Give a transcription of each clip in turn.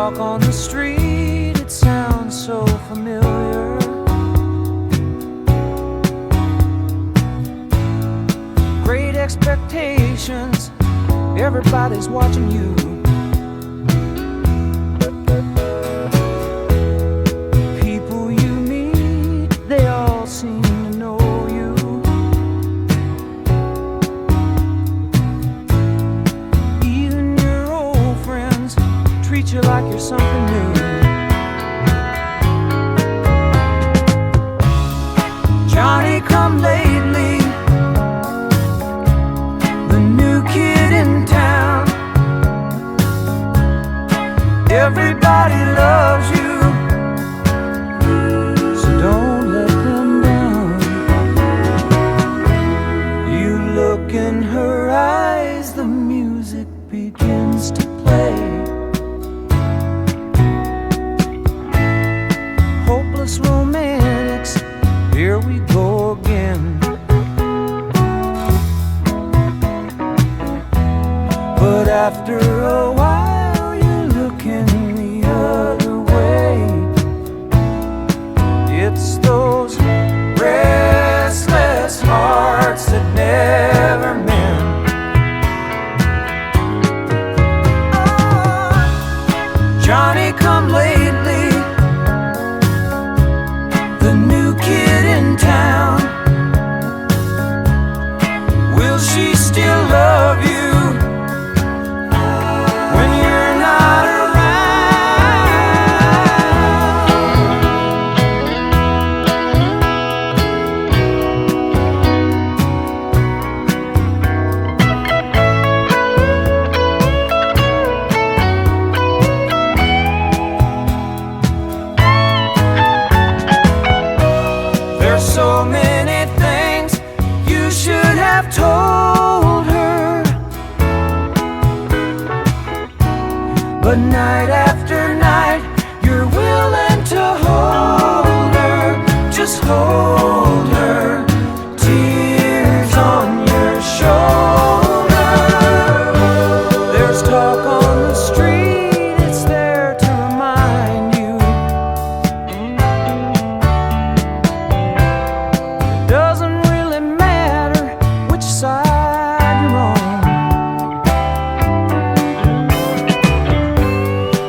talk on the street, it sounds so familiar. Great expectations, everybody's watching you. People you meet, they all seem to know you. Even your old friends treat you like you're something new. Johnny come lately, the new kid in town. Everybody loves you, so don't let them down. You look in her eyes, the music begins to play. Hopeless romantics, here we go again. But after a while, you're looking the other way. It's those restless hearts that never mend. Johnny come lately, the new kid in town. Will she still love you when you're not so many things you should have told her, but night after night you're willing to hold her. Just hold her, tears on your shoulder. There's talk on the street, it's there to remind you. Doesn't really matter which side you're on.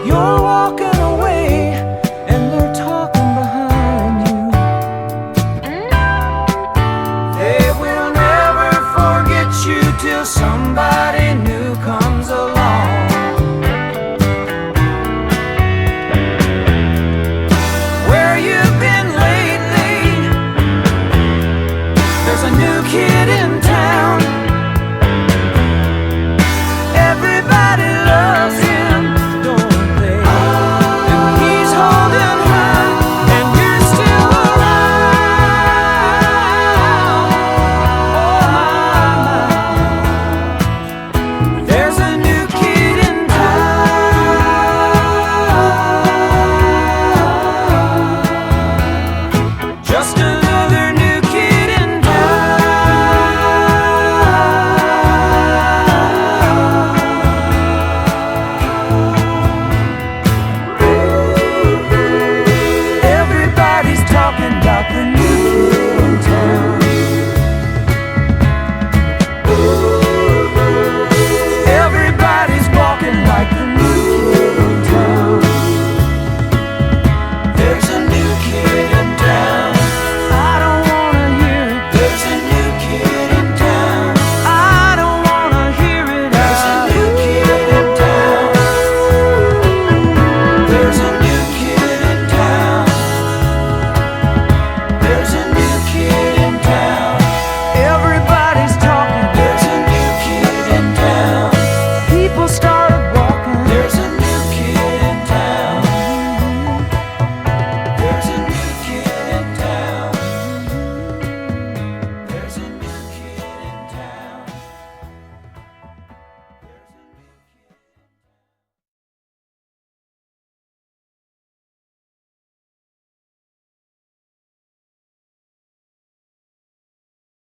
You're walking away and they're talking behind you. They will never forget you till somebody